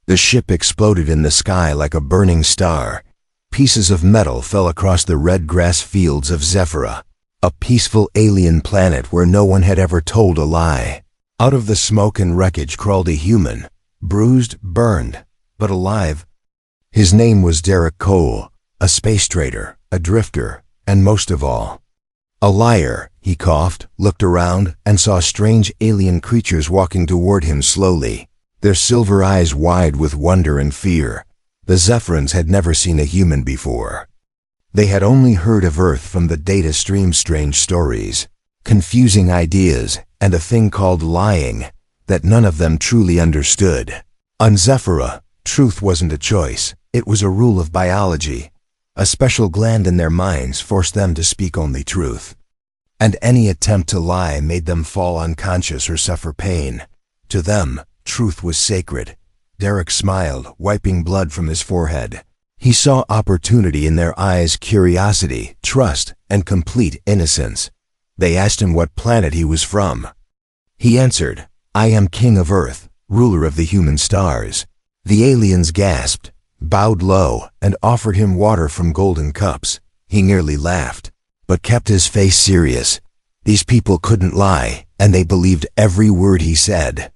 The ship exploded in the sky like a burning star. Pieces of metal fell across the red grass fields of Zephyra, a peaceful alien planet where no one had ever told a lie. Out of the smoke and wreckage crawled a human, bruised, burned, but alive. His name was Derek Cole, a space trader, a drifter, and most of all, a liar. He coughed, looked around, and saw strange alien creatures walking toward him slowly, their silver eyes wide with wonder and fear. The Zephyrans had never seen a human before. They had only heard of Earth from the data stream, strange stories, confusing ideas, and a thing called lying that none of them truly understood. On Zephyra, truth wasn't a choice, it was a rule of biology. A special gland in their minds forced them to speak only truth. And any attempt to lie made them fall unconscious or suffer pain. To them, truth was sacred. Derek smiled, wiping blood from his forehead. He saw opportunity in their eyes, curiosity, trust, and complete innocence. They asked him what planet he was from. He answered, "I am King of Earth, ruler of the human stars." The aliens gasped, bowed low, and offered him water from golden cups. He nearly laughed, but kept his face serious. These people couldn't lie, and they believed every word he said.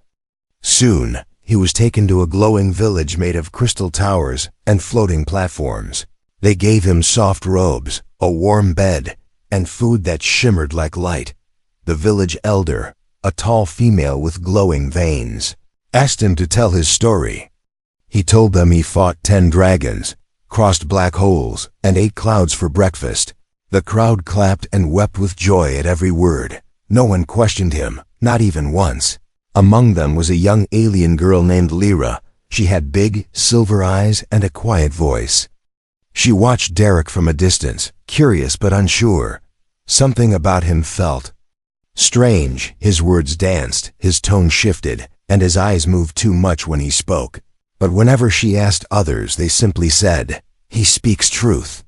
Soon, he was taken to a glowing village made of crystal towers and floating platforms. They gave him soft robes, a warm bed, and food that shimmered like light. The village elder, a tall female with glowing veins, asked him to tell his story. He told them he fought 10 dragons, crossed black holes, and ate clouds for breakfast. The crowd clapped and wept with joy at every word. No one questioned him, not even once. Among them was a young alien girl named Lyra. She had big, silver eyes and a quiet voice. She watched Derek from a distance, curious but unsure. Something about him felt strange. His words danced, his tone shifted, and his eyes moved too much when he spoke. But whenever she asked others, they simply said, "He speaks truth."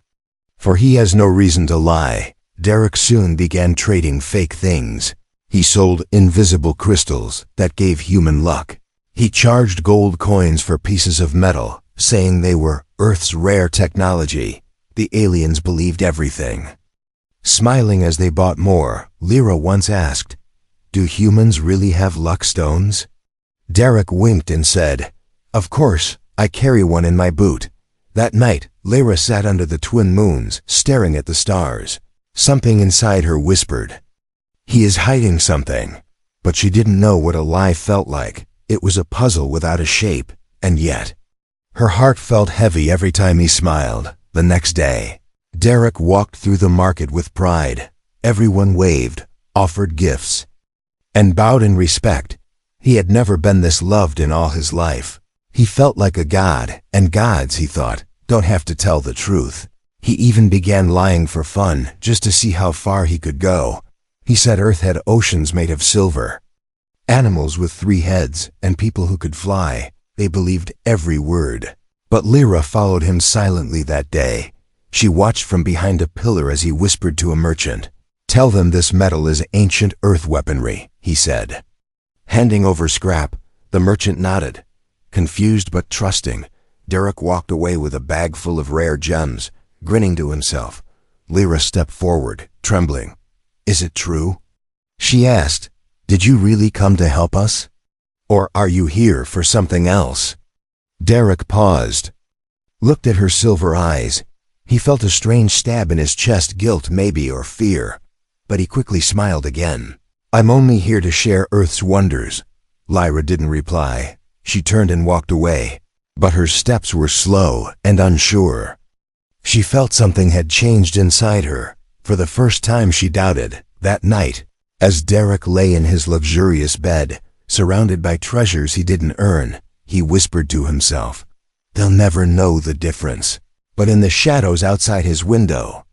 For he has no reason to lie. Derek soon began trading fake things. He sold invisible crystals that gave human luck. He charged gold coins for pieces of metal, saying they were Earth's rare technology. The aliens believed everything. Smiling as they bought more, Lyra once asked, "Do humans really have luck stones?" Derek winked and said, "Of course, I carry one in my boot." That night, Lyra sat under the twin moons, staring at the stars. Something inside her whispered, "He is hiding something." But she didn't know what a lie felt like. It was a puzzle without a shape, and yet her heart felt heavy every time he smiled. The next day, Derek walked through the market with pride. Everyone waved, offered gifts, and bowed in respect. He had never been this loved in all his life. He felt like a god, and gods, he thought, don't have to tell the truth. He even began lying for fun, just to see how far he could go. He said Earth had oceans made of silver, animals with 3 heads, and people who could fly. They believed every word. But Lyra followed him silently that day. She watched from behind a pillar as he whispered to a merchant. "Tell them this metal is ancient Earth weaponry," he said. Handing over scrap, the merchant nodded. Confused but trusting, Derek walked away with a bag full of rare gems, grinning to himself. Lyra stepped forward, trembling. "Is it true?" She asked, "Did you really come to help us? Or are you here for something else?" Derek paused, looked at her silver eyes. He felt a strange stab in his chest, guilt maybe, or fear. But he quickly smiled again. "I'm only here to share Earth's wonders." Lyra didn't reply. She turned and walked away, but her steps were slow and unsure. She felt something had changed inside her. For the first time she doubted. That night, as Derek lay in his luxurious bed, surrounded by treasures he didn't earn, he whispered to himself, "They'll never know the difference." But in the shadows outside his window,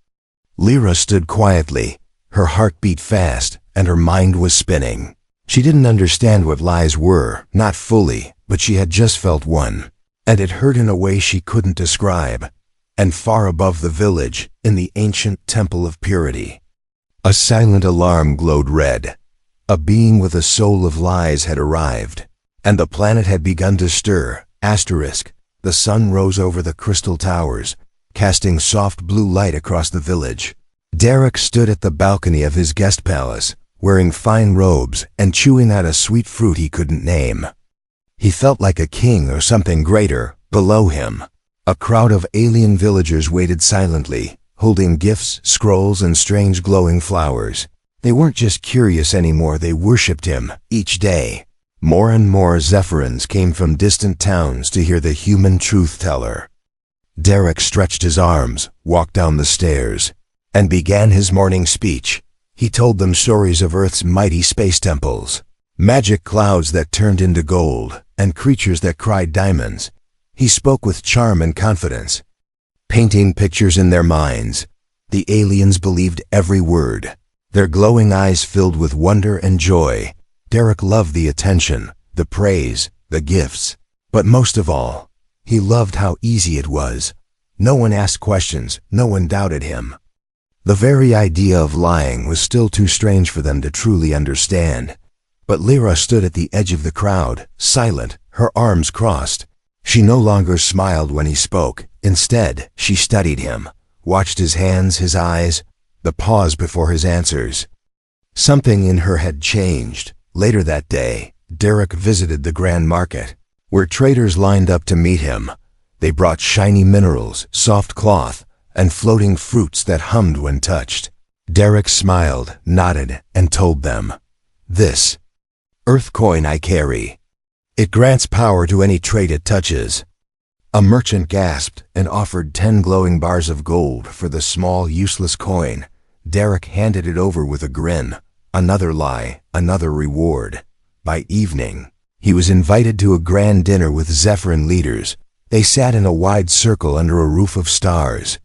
Lyra stood quietly. Her heart beat fast, and her mind was spinning. She didn't understand what lies were, not fully, but she had just felt one. And it hurt in a way she couldn't describe. And far above the village, in the ancient temple of purity, a silent alarm glowed red. A being with a soul of lies had arrived, and the planet had begun to stir, Asterisk. The sun rose over the crystal towers, casting soft blue light across the village. Derek stood at the balcony of his guest palace, wearing fine robes and chewing out a sweet fruit he couldn't name. He felt like a king or something greater below him. A crowd of alien villagers waited silently, holding gifts, scrolls, and strange glowing flowers. They weren't just curious anymore, they worshipped him each day. More and more Zephyrins came from distant towns to hear the human truth-teller. Derek stretched his arms, walked down the stairs, and began his morning speech. He told them stories of Earth's mighty space temples, magic clouds that turned into gold, and creatures that cried diamonds. He spoke with charm and confidence, painting pictures in their minds. The aliens believed every word, their glowing eyes filled with wonder and joy. Derek loved the attention, the praise, the gifts, but most of all, he loved how easy it was. No one asked questions, no one doubted him. The very idea of lying was still too strange for them to truly understand. But Lyra stood at the edge of the crowd, silent, her arms crossed. She no longer smiled when he spoke. Instead, she studied him, watched his hands, his eyes, the pause before his answers. Something in her had changed. Later that day, Derek visited the Grand Market, where traders lined up to meet him. They brought shiny minerals, soft cloth, and floating fruits that hummed when touched. Derek smiled, nodded, and told them, "This Earth coin I carry. It grants power to any trade it touches." A merchant gasped and offered 10 glowing bars of gold for the small, useless coin. Derek handed it over with a grin. Another lie, another reward. By evening, he was invited to a grand dinner with Zephyrin leaders. They sat in a wide circle under a roof of stars.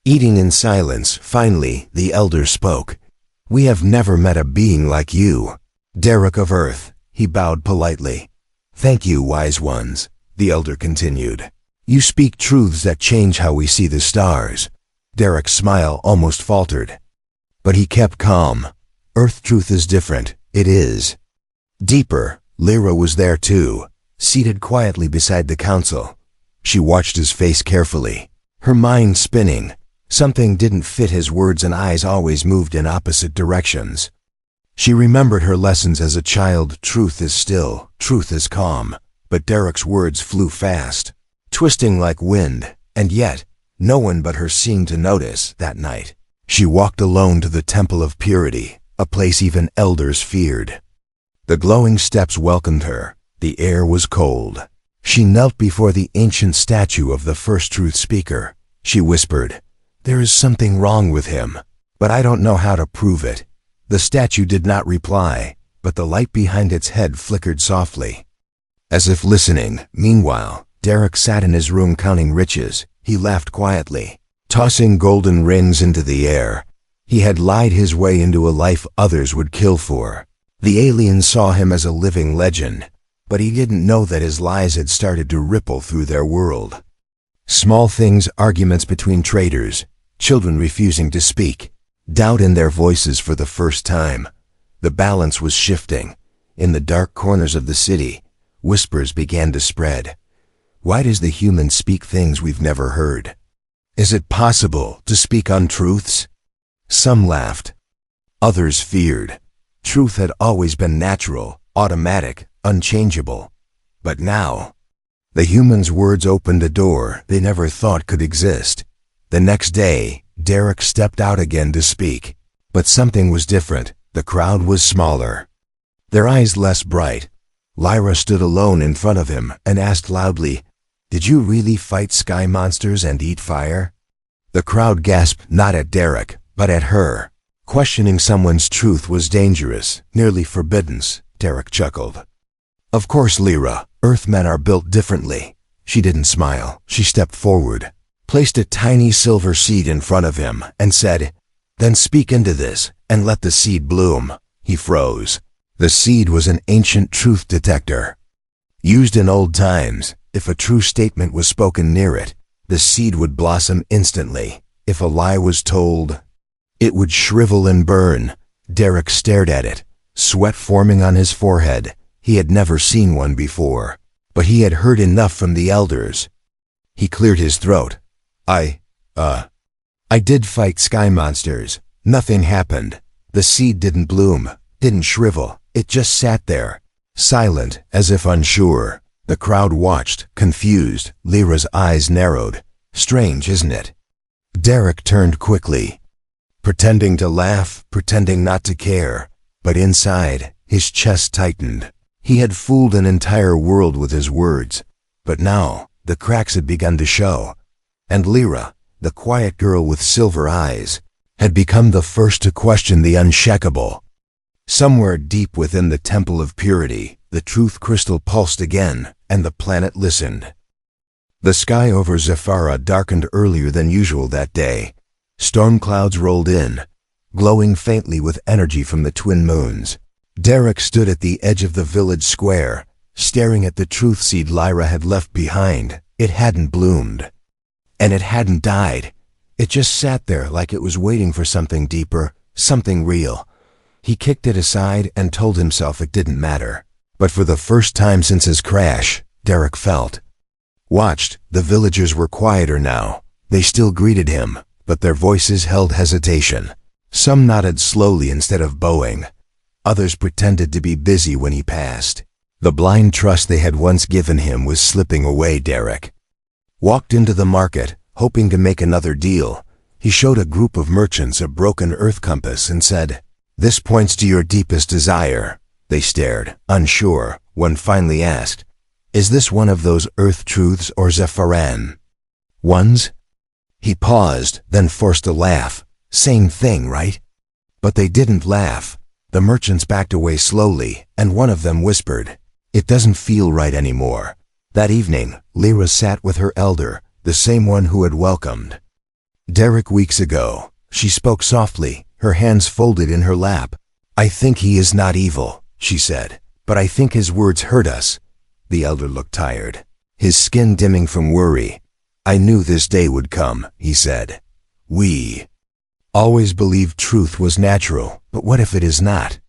Eating in silence, finally, the elder spoke. "We have never met a being like you, Derek of Earth." He bowed politely. "Thank you, wise ones," the elder continued. "You speak truths that change how we see the stars." Derek's smile almost faltered, but he kept calm. Earth truth is different. It is. Deeper. Lyra was there too, seated quietly beside the council. She watched his face carefully, her mind spinning. Something didn't fit his words and eyes always moved in opposite directions. She remembered her lessons as a child. Truth is still, truth is calm. But Derek's words flew fast, twisting like wind, and yet, no one but her seemed to notice that night. She walked alone to the Temple of Purity, a place even elders feared. The glowing steps welcomed her. The air was cold. She knelt before the ancient statue of the first truth speaker. She whispered, "There is something wrong with him, but I don't know how to prove it." The statue did not reply, but the light behind its head flickered softly, as if listening. Meanwhile, Derek sat in his room counting riches. He laughed quietly, tossing golden rings into the air. He had lied his way into a life others would kill for. The aliens saw him as a living legend, but he didn't know that his lies had started to ripple through their world. Small things, arguments between traders, children refusing to speak, doubt in their voices for the first time. The balance was shifting. In the dark corners of the city, whispers began to spread. Why does the human speak things we've never heard? Is it possible to speak untruths? Some laughed. Others feared. Truth had always been natural, automatic, unchangeable. But now, the humans' words opened a door they never thought could exist. The next day, Derek stepped out again to speak. But something was different. The crowd was smaller, their eyes less bright. Lyra stood alone in front of him and asked loudly, "Did you really fight sky monsters and eat fire?" The crowd gasped, not at Derek, but at her. Questioning someone's truth was dangerous, nearly forbidden. Derek chuckled. "Of course, Lyra, Earthmen are built differently." She didn't smile. She stepped forward, placed a tiny silver seed in front of him, and said, "Then speak into this, and let the seed bloom." He froze. The seed was an ancient truth detector. Used in old times, if a true statement was spoken near it, the seed would blossom instantly. If a lie was told, it would shrivel and burn. Derek stared at it, sweat forming on his forehead. He had never seen one before. but he had heard enough from the elders. He cleared his throat. I did fight sky monsters. Nothing happened. The seed didn't bloom, didn't shrivel. It just sat there, silent, as if unsure. The crowd watched, confused. Lyra's eyes narrowed. Strange, isn't it? Derek turned quickly, pretending to laugh, pretending not to care. But inside, his chest tightened. He had fooled an entire world with his words. But now, the cracks had begun to show. And Lyra, the quiet girl with silver eyes, had become the first to question the unshakable. Somewhere deep within the Temple of Purity, the truth crystal pulsed again, and the planet listened. The sky over Zephyra darkened earlier than usual that day. Storm clouds rolled in, glowing faintly with energy from the twin moons. Derek stood at the edge of the village square, staring at the truth seed Lyra had left behind. It hadn't bloomed. And it hadn't died. It just sat there like it was waiting for something deeper, something real. He kicked it aside and told himself it didn't matter. But for the first time since his crash, Derek felt. Watched, the villagers were quieter now. They still greeted him, but their voices held hesitation. Some nodded slowly instead of bowing. Others pretended to be busy when he passed. The blind trust they had once given him was slipping away. Derek walked into the market, hoping to make another deal. He showed a group of merchants a broken earth compass and said, "This points to your deepest desire." They stared, unsure. One finally asked, "Is this one of those earth truths or Zephyran ones?" He paused, then forced a laugh. Same thing, right? But they didn't laugh. The merchants backed away slowly, and one of them whispered, "It doesn't feel right anymore." That evening, Lyra sat with her elder, the same one who had welcomed Derek weeks ago. She spoke softly, her hands folded in her lap. "I think he is not evil," she said, "but I think his words hurt us." The elder looked tired, his skin dimming from worry. "I knew this day would come," he said. "We always believed truth was natural, but what if it is not?"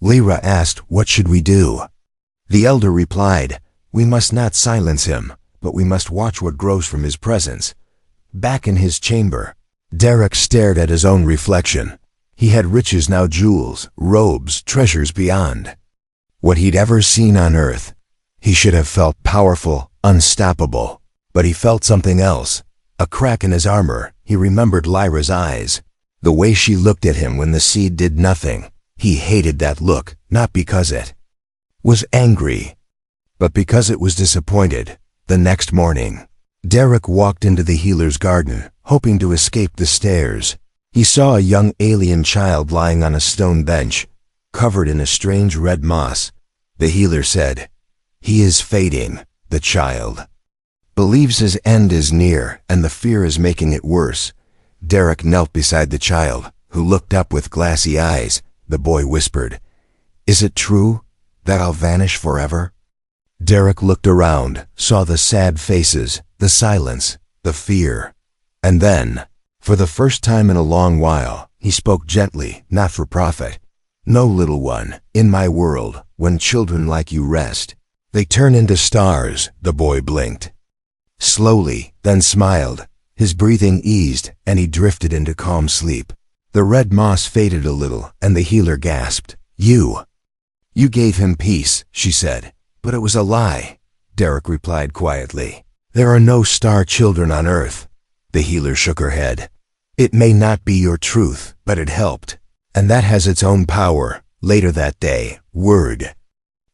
Lyra asked, "What should we do?" The elder replied, "We must not silence him, but we must watch what grows from his presence." Back in his chamber, Derek stared at his own reflection. He had riches now, jewels, robes, treasures beyond what he'd ever seen on earth. He should have felt powerful, unstoppable. But he felt something else. A crack in his armor. He remembered Lyra's eyes. The way she looked at him when the seed did nothing. He hated that look, not because it was angry, but because it was disappointed. The next morning, Derek walked into the healer's garden, hoping to escape the stairs. He saw a young alien child lying on a stone bench, covered in a strange red moss. The healer said, "He is fading. The child believes his end is near, and the fear is making it worse." Derek knelt beside the child, who looked up with glassy eyes. The boy whispered, "Is it true that I'll vanish forever?" Derek looked around, saw the sad faces, the silence, the fear. And then, for the first time in a long while, he spoke gently, not for profit. "No, little one, in my world, when children like you rest, they turn into stars." The boy blinked slowly, then smiled. His breathing eased, and he drifted into calm sleep. The red moss faded a little, and the healer gasped. You gave him peace," she said. "But it was a lie," Derek replied quietly. "There are no star children on Earth." The healer shook her head. "It may not be your truth, but it helped. And that has its own power." Later that day, word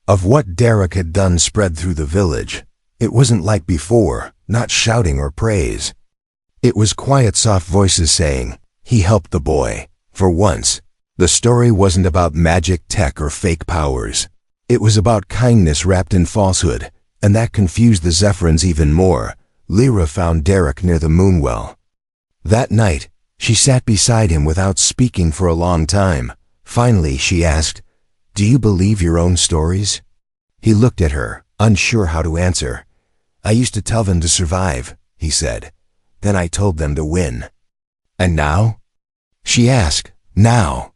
of what Derek had done spread through the village. It wasn't like before, not shouting or praise. It was quiet, soft voices saying, "He helped the boy." For once, the story wasn't about magic, tech, or fake powers. It was about kindness wrapped in falsehood, and that confused the Zephyrans even more. Lyra found Derek near the moonwell. That night, she sat beside him without speaking for a long time. Finally, she asked, "Do you believe your own stories?" He looked at her, unsure how to answer. "I used to tell them to survive," he said. "Then I told them to win." "And now?" she asked. "Now?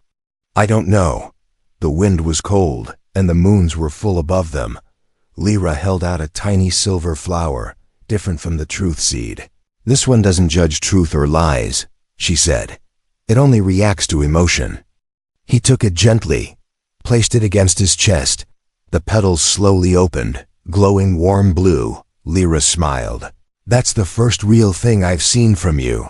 I don't know." The wind was cold, and the moons were full above them. Lyra held out a tiny silver flower, different from the truth seed. "This one doesn't judge truth or lies," she said. "It only reacts to emotion." He took it gently, placed it against his chest. The petals slowly opened, glowing warm blue. Lyra smiled. "That's the first real thing I've seen from you."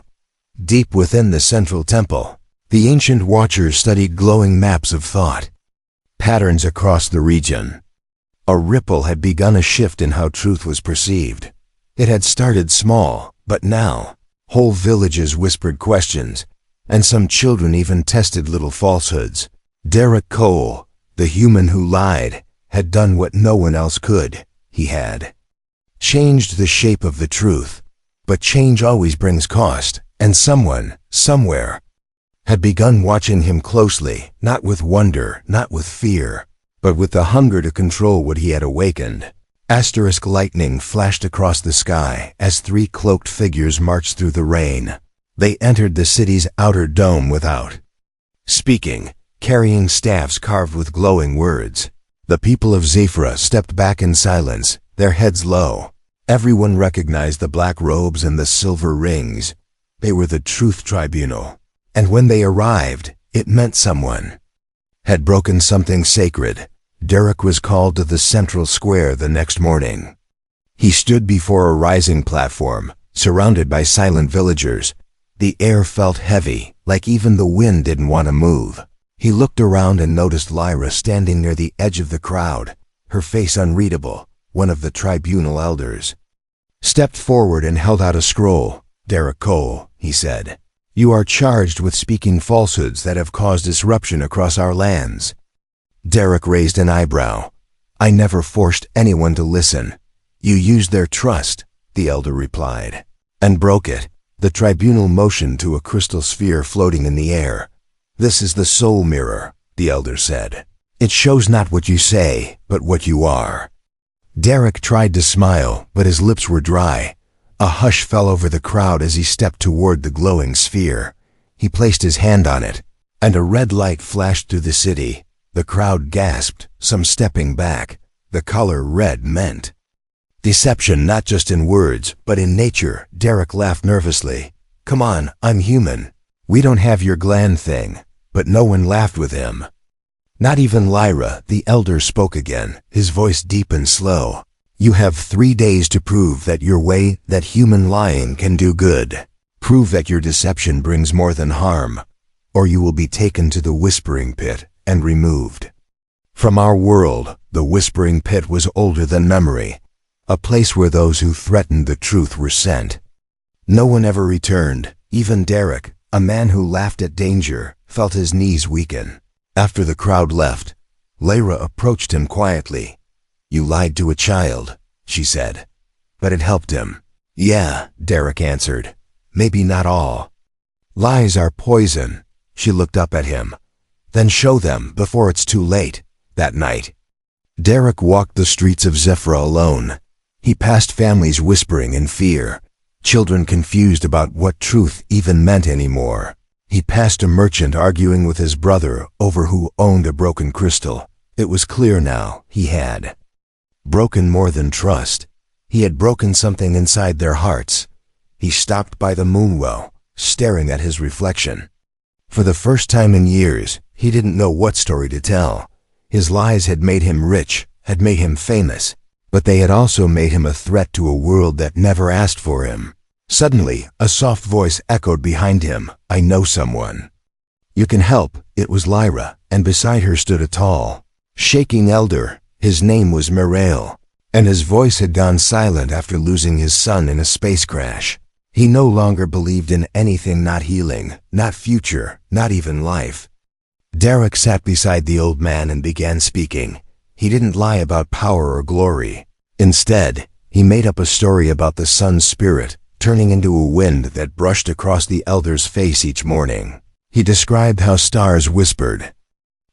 Deep within the central temple, the ancient watchers studied glowing maps of thought, patterns across the region. A ripple had begun a shift in how truth was perceived. It had started small, but now, whole villages whispered questions, and some children even tested little falsehoods. Derek Cole, the human who lied, had done what no one else could. He had changed the shape of the truth. But change always brings cost, and someone, somewhere, had begun watching him closely, not with wonder, not with fear, but with the hunger to control what he had awakened. Asterisk lightning flashed across the sky as 3 cloaked figures marched through the rain. They entered the city's outer dome without speaking, carrying staffs carved with glowing words. The people of Zephyra stepped back in silence, their heads low. Everyone recognized the black robes and the silver rings. They were the Truth Tribunal. And when they arrived, it meant someone had broken something sacred. Derek was called to the central square the next morning. He stood before a rising platform, surrounded by silent villagers. The air felt heavy, like even the wind didn't want to move. He looked around and noticed Lyra standing near the edge of the crowd, her face unreadable. One of the tribunal elders stepped forward and held out a scroll. "Derek Cole," he said, "you are charged with speaking falsehoods that have caused disruption across our lands." Derek raised an eyebrow. "I never forced anyone to listen. You used their trust," the elder replied, "and broke it." The tribunal motioned to a crystal sphere floating in the air. "This is the soul mirror," the elder said. "It shows not what you say, but what you are." Derek tried to smile, but his lips were dry. A hush fell over the crowd as he stepped toward the glowing sphere. He placed his hand on it, and a red light flashed through the city. The crowd gasped, some stepping back. The color red meant deception, not just in words, but in nature. Derek laughed nervously. "Come on, I'm human. We don't have your gland thing." But no one laughed with him. Not even Lyra. The elder spoke again, his voice deep and slow. "You have 3 days to prove that your way, that human lying can do good. Prove that your deception brings more than harm, or you will be taken to the Whispering Pit and removed from our world." The Whispering Pit was older than memory, a place where those who threatened the truth were sent. No one ever returned. Even Derek, a man who laughed at danger, felt his knees weaken. After the crowd left, Lyra approached him quietly. "You lied to a child," she said. "But it helped him." "Yeah," Derek answered. "Maybe not all. Lies are poison." She looked up at him. "Then show them before it's too late." That night, Derek walked the streets of Zephyra alone. He passed families whispering in fear, children confused about what truth even meant anymore. He passed a merchant arguing with his brother over who owned a broken crystal. It was clear now, he had broken more than trust. He had broken something inside their hearts. He stopped by the moonwell, staring at his reflection. For the first time in years, he didn't know what story to tell. His lies had made him rich, had made him famous, but they had also made him a threat to a world that never asked for him. Suddenly, a soft voice echoed behind him. "I know someone. You can help." It was Lyra, and beside her stood a tall, shaking elder. His name was Mirail, and his voice had gone silent after losing his son in a space crash. He no longer believed in anything not healing, not future, not even life. Derek sat beside the old man and began speaking. He didn't lie about power or glory. Instead, he made up a story about the sun's spirit, turning into a wind that brushed across the elder's face each morning. He described how stars whispered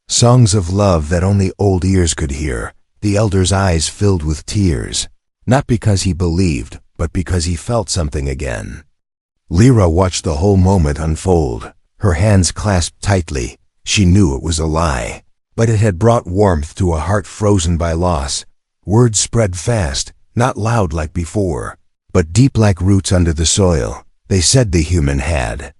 songs of love that only old ears could hear. The elder's eyes filled with tears, not because he believed, but because he felt something again. Lyra watched the whole moment unfold, her hands clasped tightly. She knew it was a lie, but it had brought warmth to a heart frozen by loss. Words spread fast, not loud like before, but deep like roots under the soil. They said the human had.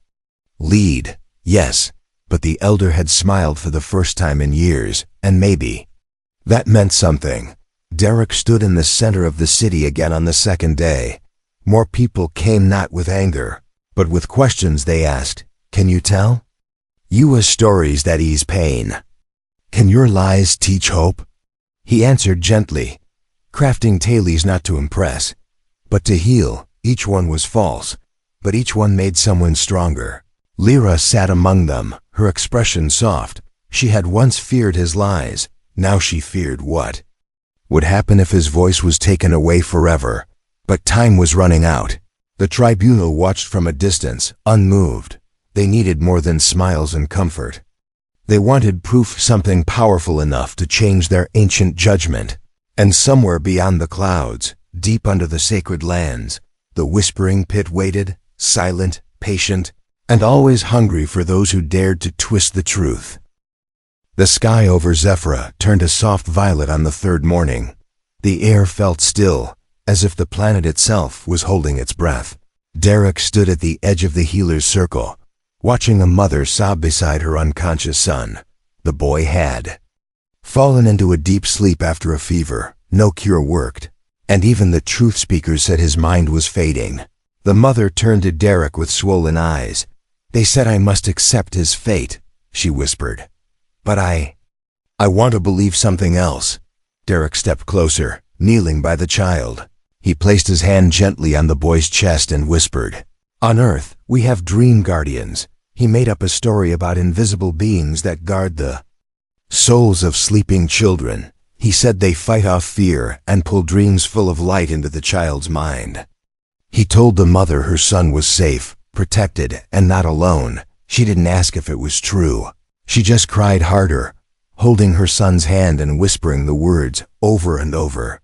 Lead, yes, but the elder had smiled for the first time in years, and maybe that meant something. Derek stood in the center of the city again on the second day. More people came, not with anger, but with questions. They asked, "Can you tell? You have stories that ease pain. Can your lies teach hope?" He answered gently, crafting tales not to impress, but to heal. Each one was false, but each one made someone stronger. Lyra sat among them, her expression soft. She had once feared his lies. Now she feared what would happen if his voice was taken away forever. But time was running out. The tribunal watched from a distance, unmoved. They needed more than smiles and comfort. They wanted proof, something powerful enough to change their ancient judgment. And somewhere beyond the clouds, deep under the sacred lands, the whispering pit waited, silent, patient, and always hungry for those who dared to twist the truth. The sky over Zephyra turned a soft violet on the third morning. The air felt still, as if the planet itself was holding its breath. Derek stood at the edge of the healer's circle, watching a mother sob beside her unconscious son. The boy had fallen into a deep sleep after a fever. No cure worked, and even the truth speakers said his mind was fading. The mother turned to Derek with swollen eyes. "They said I must accept his fate," she whispered. "But I want to believe something else." Derek stepped closer, kneeling by the child. He placed his hand gently on the boy's chest and whispered, "On Earth, we have dream guardians." He made up a story about invisible beings that guard the souls of sleeping children. He said they fight off fear and pull dreams full of light into the child's mind. He told the mother her son was safe, protected, and not alone. She didn't ask if it was true. She just cried harder, holding her son's hand and whispering the words over and over.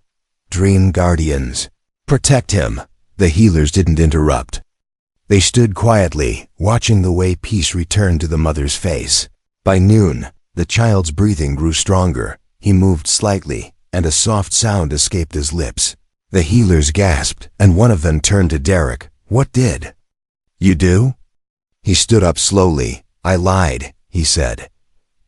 "Dream guardians. Protect him." The healers didn't interrupt. They stood quietly, watching the way peace returned to the mother's face. By noon, the child's breathing grew stronger. He moved slightly, and a soft sound escaped his lips. The healers gasped, and one of them turned to Derek. "What did you do?" He stood up slowly. "I lied," he said.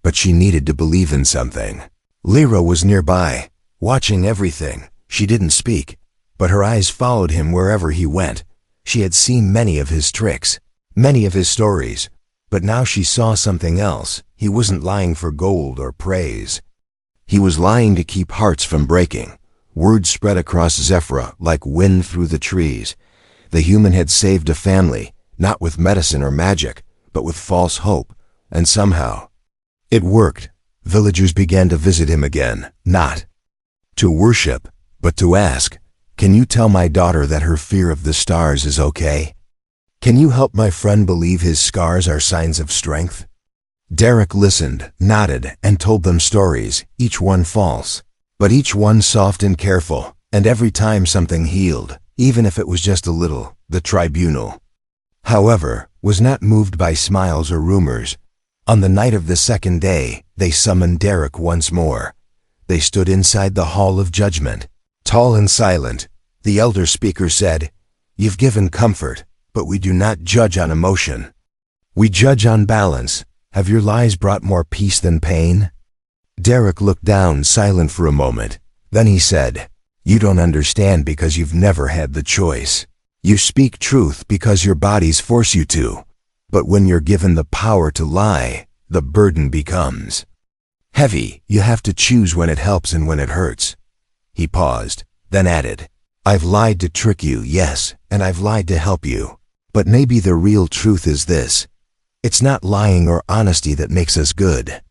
But she needed to believe in something. Lyra was nearby, watching everything. She didn't speak, but her eyes followed him wherever he went. She had seen many of his tricks, many of his stories, but now she saw something else. He wasn't lying for gold or praise. He was lying to keep hearts from breaking. Word spread across Zephyra like wind through the trees. The human had saved a family, not with medicine or magic, but with false hope, and somehow it worked. Villagers began to visit him again, not to worship, but to ask, "Can you tell my daughter that her fear of the stars is okay? Can you help my friend believe his scars are signs of strength?" Derek listened, nodded, and told them stories, each one false, but each one soft and careful, and every time something healed, even if it was just a little. The tribunal, however, was not moved by smiles or rumors. On the night of the second day, they summoned Derek once more. They stood inside the Hall of Judgment, tall and silent. The elder speaker said, "You've given comfort, but we do not judge on emotion. We judge on balance. Have your lies brought more peace than pain?" Derek looked down, silent for a moment. Then he said, "You don't understand because you've never had the choice. You speak truth because your bodies force you to. But when you're given the power to lie, the burden becomes heavy. You have to choose when it helps and when it hurts." He paused, then added, "I've lied to trick you, yes, and I've lied to help you. But maybe the real truth is this. It's not lying or honesty that makes us good.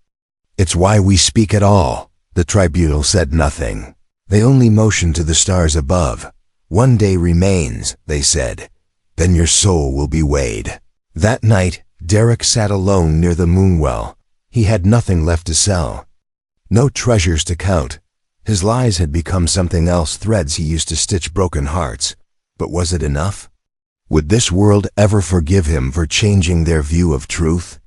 It's why we speak at all." The tribunal said nothing. They only motioned to the stars above. "One day remains," they said. "Then your soul will be weighed." That night, Derek sat alone near the moonwell. He had nothing left to sell, no treasures to count. His lies had become something else, threads he used to stitch broken hearts. But was it enough? Would this world ever forgive him for changing their view of truth?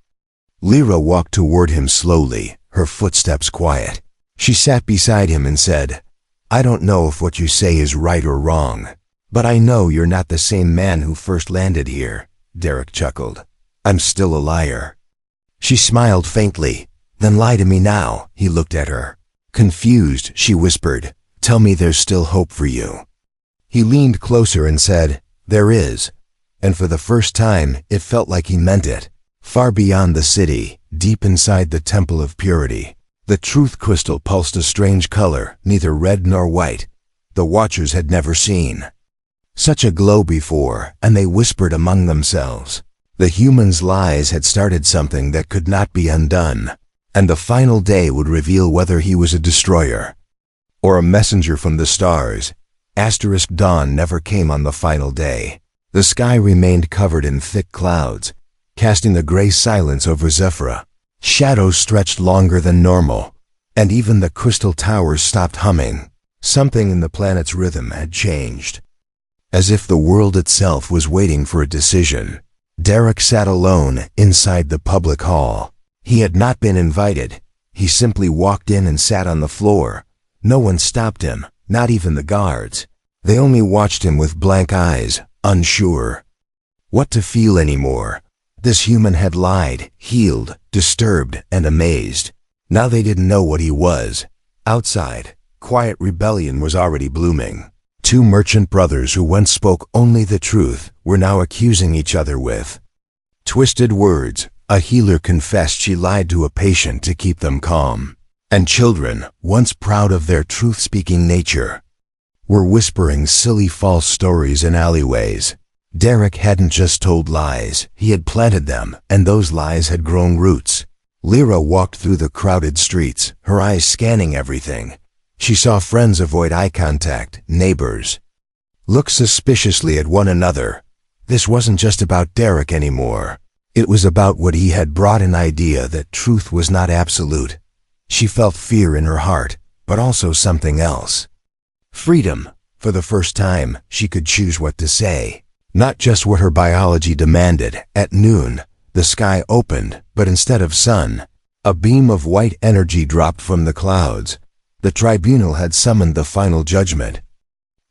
Lyra walked toward him slowly, her footsteps quiet. She sat beside him and said, I don't know if what you say is right or wrong, but I know you're not the same man who first landed here, Derek chuckled. I'm still a liar. She smiled faintly. Then lie to me now, he looked at her. Confused, she whispered, tell me there's still hope for you. He leaned closer and said, there is. And for the first time, it felt like he meant it. Far beyond the city, deep inside the Temple of Purity, the truth crystal pulsed a strange color, neither red nor white. The Watchers had never seen such a glow before, and they whispered among themselves. The humans' lies had started something that could not be undone, and the final day would reveal whether he was a destroyer or a messenger from the stars. Asterisk dawn never came on the final day. The sky remained covered in thick clouds, casting a gray silence over Zephyra. Shadows stretched longer than normal, and even the crystal towers stopped humming. Something in the planet's rhythm had changed, as if the world itself was waiting for a decision. Derek sat alone inside the public hall. He had not been invited. He simply walked in and sat on the floor. No one stopped him, not even the guards. They only watched him with blank eyes, unsure what to feel anymore. This human had lied, healed, disturbed, and amazed. Now they didn't know what he was. Outside, quiet rebellion was already blooming. Two merchant brothers who once spoke only the truth were now accusing each other with twisted words. A healer confessed she lied to a patient to keep them calm. And children, once proud of their truth-speaking nature, were whispering silly false stories in alleyways. Derek hadn't just told lies, he had planted them, and those lies had grown roots. Lyra walked through the crowded streets, her eyes scanning everything. She saw friends avoid eye contact, neighbors look suspiciously at one another. This wasn't just about Derek anymore. It was about what he had brought, an idea that truth was not absolute. She felt fear in her heart, but also something else. Freedom. For the first time, she could choose what to say, not just what her biology demanded. At noon, the sky opened, but instead of sun, a beam of white energy dropped from the clouds. The tribunal had summoned the final judgment.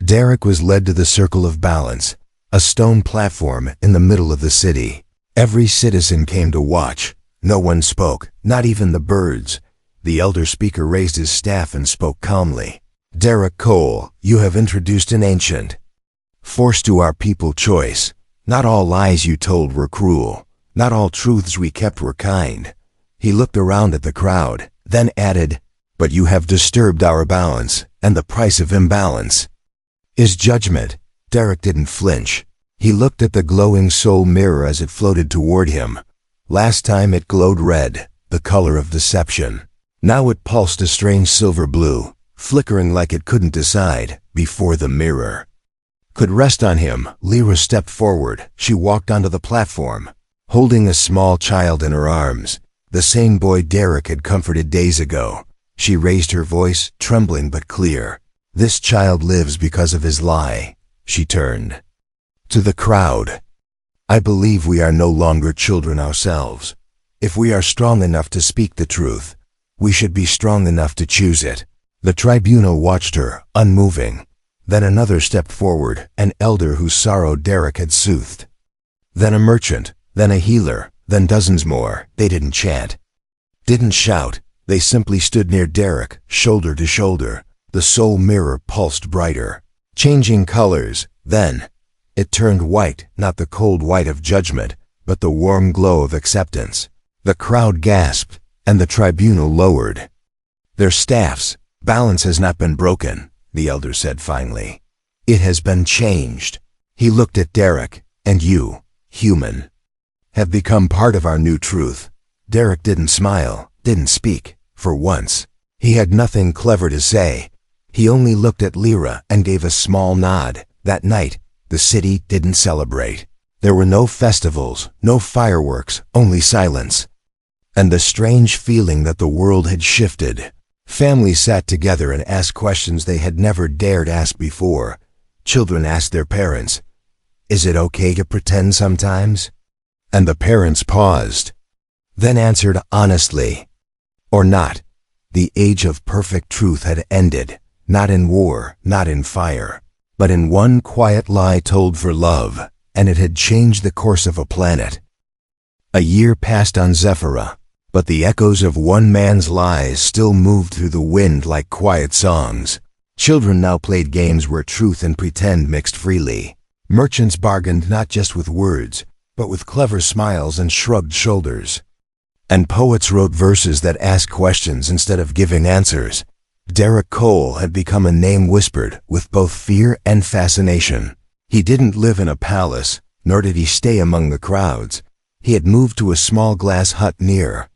Derek was led to the Circle of Balance, a stone platform in the middle of the city. Every citizen came to watch. No one spoke, not even the birds. The elder speaker raised his staff and spoke calmly. Derek Cole, you have introduced an ancient force to our people choice. Not all lies you told were cruel. Not all truths we kept were kind. He looked around at the crowd, then added, but you have disturbed our balance, and the price of imbalance is judgment. Derek didn't flinch. He looked at the glowing soul mirror as it floated toward him. Last time it glowed red, the color of deception. Now it pulsed a strange silver blue, flickering like it couldn't decide before the mirror could rest on him. Lyra stepped forward. She walked onto the platform, holding a small child in her arms, the same boy Derek had comforted days ago. She raised her voice, trembling but clear. This child lives because of his lie. She turned to the crowd. I believe we are no longer children ourselves. If we are strong enough to speak the truth, we should be strong enough to choose it. The tribunal watched her, unmoving. Then another stepped forward, an elder whose sorrow Derek had soothed. Then a merchant, then a healer, then dozens more. They didn't chant, didn't shout. They simply stood near Derek, shoulder to shoulder. The soul mirror pulsed brighter, changing colors. Then it turned white, not the cold white of judgment, but the warm glow of acceptance. The crowd gasped, and the tribunal lowered their staffs. Balance has not been broken, the elder said finally. It has been changed. He looked at Derek. And you, human, have become part of our new truth. Derek didn't smile, didn't speak. For once, he had nothing clever to say. He only looked at Lyra and gave a small nod. That night, the city didn't celebrate. There were no festivals, no fireworks, only silence. And the strange feeling that the world had shifted. Families sat together and asked questions they had never dared ask before. Children asked their parents, "Is it okay to pretend sometimes?" And the parents paused, then answered honestly, "Or not." The age of perfect truth had ended. Not in war, not in fire, but in one quiet lie told for love, and it had changed the course of a planet. A year passed on Zephyra, but the echoes of one man's lies still moved through the wind like quiet songs. Children now played games where truth and pretend mixed freely. Merchants bargained not just with words, but with clever smiles and shrugged shoulders. And poets wrote verses that asked questions instead of giving answers. Derek Cole had become a name whispered with both fear and fascination. He didn't live in a palace, nor did he stay among the crowds. He had moved to a small glass hut near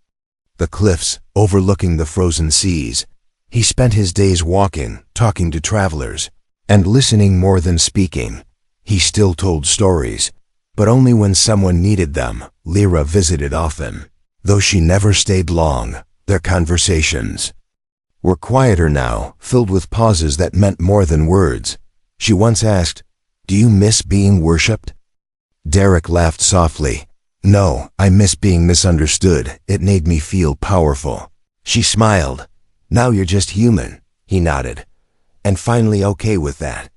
the cliffs overlooking the frozen seas. He spent his days walking, talking to travelers, and listening more than speaking. He still told stories, but only when someone needed them. Lyra visited often. Though she never stayed long, their conversations were quieter now, filled with pauses that meant more than words. She once asked, "Do you miss being worshipped?" Derek laughed softly. "No, I miss being misunderstood. It made me feel powerful." She smiled. "Now you're just human," he nodded, and finally okay with that.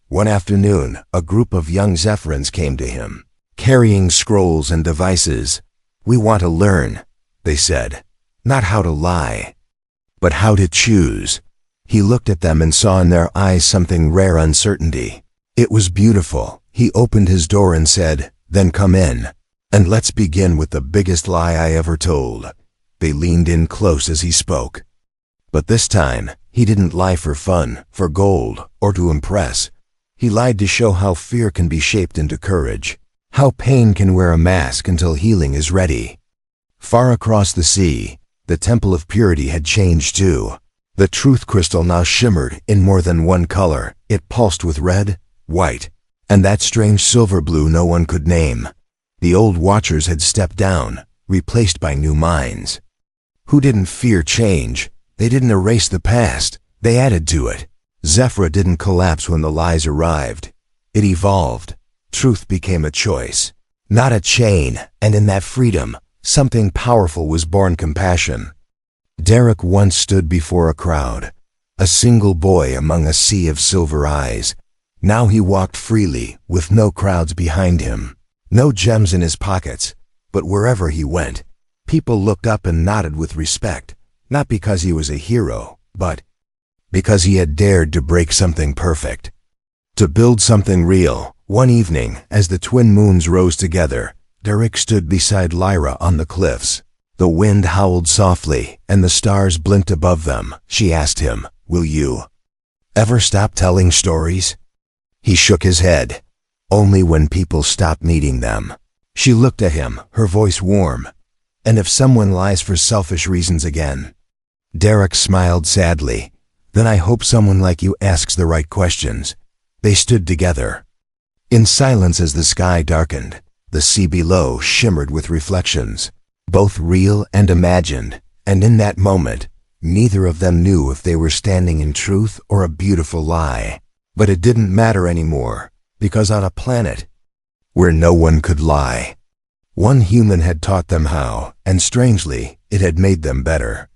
One afternoon, a group of young Zephyrans came to him, carrying scrolls and devices. "We want to learn," they said, "not how to lie, but how to choose." He looked at them and saw in their eyes something rare uncertainty. It was beautiful. He opened his door and said, "Then come in. And let's begin with the biggest lie I ever told." They leaned in close as he spoke. But this time, he didn't lie for fun, for gold, or to impress. He lied to show how fear can be shaped into courage, how pain can wear a mask until healing is ready. Far across the sea, the Temple of Purity had changed too. The truth crystal now shimmered in more than one color. It pulsed with red, white, and that strange silver blue no one could name. The old watchers had stepped down, replaced by new minds, who didn't fear change. They didn't erase the past, they added to it. Zephyra didn't collapse when the lies arrived. It evolved. Truth became a choice, not a chain, and in that freedom, something powerful was born: compassion. Derek once stood before a crowd, a single boy among a sea of silver eyes. Now he walked freely, with no crowds behind him, no gems in his pockets, but wherever he went, people looked up and nodded with respect, not because he was a hero, but because he had dared to break something perfect, to build something real. One evening, as the twin moons rose together, Derek stood beside Lyra on the cliffs. The wind howled softly, and the stars blinked above them. She asked him, "Will you ever stop telling stories?" He shook his head. "Only when people stop needing them." She looked at him, her voice warm. "And if someone lies for selfish reasons again?" Derek smiled sadly. "Then I hope someone like you asks the right questions." They stood together in silence as the sky darkened. The sea below shimmered with reflections, both real and imagined, and in that moment, neither of them knew if they were standing in truth or a beautiful lie. But it didn't matter anymore, because on a planet where no one could lie, one human had taught them how, and strangely, it had made them better.